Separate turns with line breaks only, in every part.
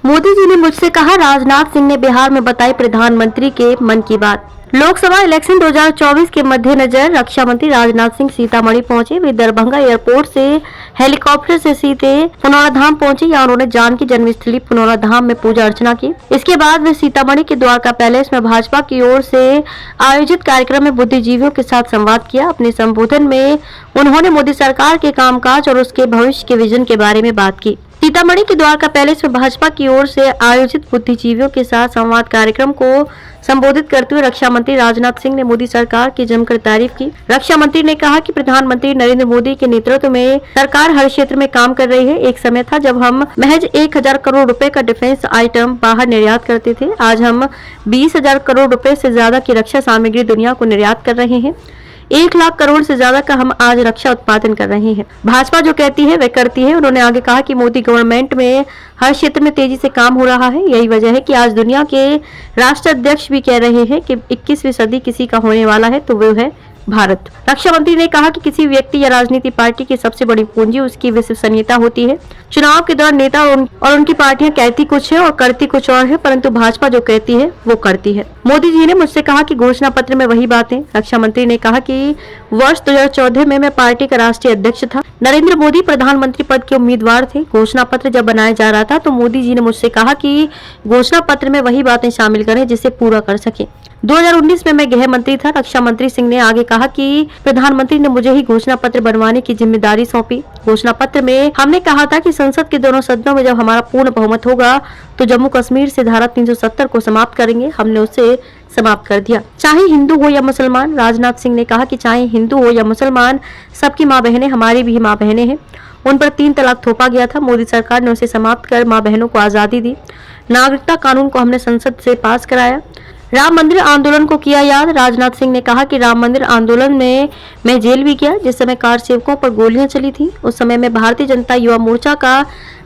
मोदी जी ने मुझसे कहा, राजनाथ सिंह ने बिहार में बताई प्रधानमंत्री के मन की बात। लोकसभा इलेक्शन 2024 के मद्देनजर रक्षा मंत्री राजनाथ सिंह सीतामढ़ी पहुंचे। वे दरभंगा एयरपोर्ट से हेलीकॉप्टर से सीधे पुनौरा धाम पहुंचे। यहाँ उन्होंने जानकी जन्मस्थली पुनौरा धाम में पूजा अर्चना की। इसके बाद वे सीतामढ़ी के द्वारका पैलेस में भाजपा की ओर से आयोजित कार्यक्रम में बुद्धिजीवियों के साथ संवाद किया। अपने संबोधन में उन्होंने मोदी सरकार के कामकाज और उसके भविष्य के विजन के बारे में बात की। सीतामढ़ी के द्वारका पैलेस में भाजपा की ओर से आयोजित बुद्धिजीवियों के साथ संवाद कार्यक्रम को संबोधित करते हुए रक्षा मंत्री राजनाथ सिंह ने मोदी सरकार की जमकर तारीफ की। रक्षा मंत्री ने कहा कि प्रधानमंत्री नरेंद्र मोदी के नेतृत्व में सरकार हर क्षेत्र में काम कर रही है। एक समय था जब हम महज 1000 करोड़ रुपए का डिफेंस आइटम बाहर निर्यात करते थे। आज हम 20,000 करोड़ रुपए से ज्यादा की रक्षा सामग्री दुनिया को निर्यात कर रहे हैं। 1 लाख करोड़ से ज्यादा का हम आज रक्षा उत्पादन कर रहे हैं। भाजपा जो कहती है वह करती है। उन्होंने आगे कहा कि मोदी गवर्नमेंट में हर क्षेत्र में तेजी से काम हो रहा है। यही वजह है कि आज दुनिया के राष्ट्राध्यक्ष भी कह रहे हैं कि 21वीं सदी किसी का होने वाला है तो वो है भारत। रक्षा मंत्री ने कहा कि किसी व्यक्ति या राजनीतिक पार्टी की सबसे बड़ी पूंजी उसकी विश्वसनीयता होती है। चुनाव के दौरान नेता और उनकी पार्टियां कहती कुछ है और करती कुछ और है, परंतु भाजपा जो कहती है वो करती है। मोदी जी ने मुझसे कहा कि घोषणा पत्र में वही बातें। रक्षा मंत्री ने कहा कि वर्ष 2014 में मैं पार्टी का राष्ट्रीय अध्यक्ष था। नरेंद्र मोदी प्रधानमंत्री पद के उम्मीदवार थे। घोषणा पत्र जब बनाया जा रहा था तो मोदी जी ने मुझसे कहा कि घोषणा पत्र में वही बातें शामिल करें जिसे पूरा कर सके। 2019 में मैं गृह मंत्री था। रक्षा मंत्री सिंह ने आगे कहा कि प्रधानमंत्री ने मुझे ही घोषणा पत्र बनवाने की जिम्मेदारी सौंपी। घोषणा पत्र में हमने कहा था कि संसद के दोनों सदनों में जब हमारा पूर्ण बहुमत होगा तो जम्मू कश्मीर से धारा 370 को समाप्त करेंगे। हमने उसे समाप्त कर दिया, चाहे हिंदू हो या मुसलमान। राजनाथ सिंह ने कहा कि चाहे हिंदू हो या मुसलमान, सबकी माँ बहनें हमारी भी माँ बहनें हैं। उन पर 3 तलाक थोपा गया था। मोदी सरकार ने उसे समाप्त कर माँ बहनों को आजादी दी। नागरिकता कानून को हमने संसद से पास कराया। राम मंदिर आंदोलन को किया याद। राजनाथ सिंह ने कहा कि राम मंदिर आंदोलन में मैं जेल भी गया। जिस समय कार सेवकों पर गोलियां चली थी उस समय मैं भारतीय जनता युवा मोर्चा का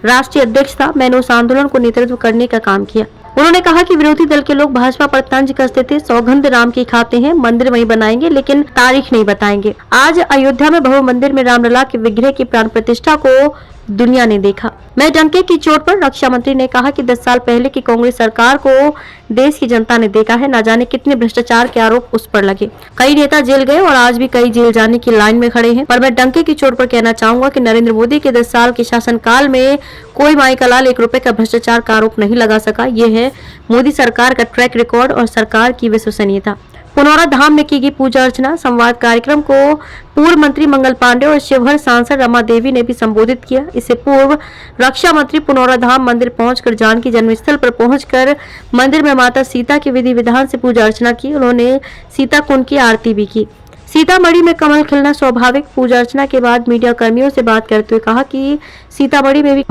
राष्ट्रीय अध्यक्ष था। मैंने उस आंदोलन को नेतृत्व करने का काम किया। उन्होंने कहा कि विरोधी दल के लोग भाजपा पर तंज कसते थे, सौगंध राम की खाते हैं, मंदिर वहीं बनाएंगे लेकिन तारीख नहीं बताएंगे। आज अयोध्या में भव्य मंदिर में रामलला के विग्रह की प्राण प्रतिष्ठा को दुनिया ने देखा। मैं डंके की चोट पर। रक्षा मंत्री ने कहा कि 10 साल पहले की कांग्रेस सरकार को देश की जनता ने देखा है। न जाने कितने भ्रष्टाचार के आरोप उस पर लगे। कई नेता जेल गए और आज भी कई जेल जाने की लाइन में खड़े हैं। पर मैं डंके की चोट पर कहना चाहूंगा कि नरेंद्र मोदी के 10 साल के शासनकाल में कोई माई का लाल 1 रुपए का भ्रष्टाचार का आरोप नहीं लगा सका। ये है मोदी सरकार का ट्रैक रिकॉर्ड और सरकार की विश्वसनीयता। पुनौरा धाम में की गई पूजा अर्चना। संवाद कार्यक्रम को पूर्व मंत्री मंगल पांडे और शिवहर सांसद रमा देवी ने भी संबोधित किया। इससे पूर्व रक्षा मंत्री पुनौरा धाम मंदिर पहुंचकर जानकी जन्मस्थल पर पहुंचकर मंदिर में माता सीता की विधि विधान से पूजा अर्चना की। उन्होंने सीता कुंड की आरती भी की। सीतामढ़ी में कमल खिलना स्वाभाविक। पूजा अर्चना के बाद मीडिया कर्मियों से बात करते हुए कहा कि सीतामढ़ी में भी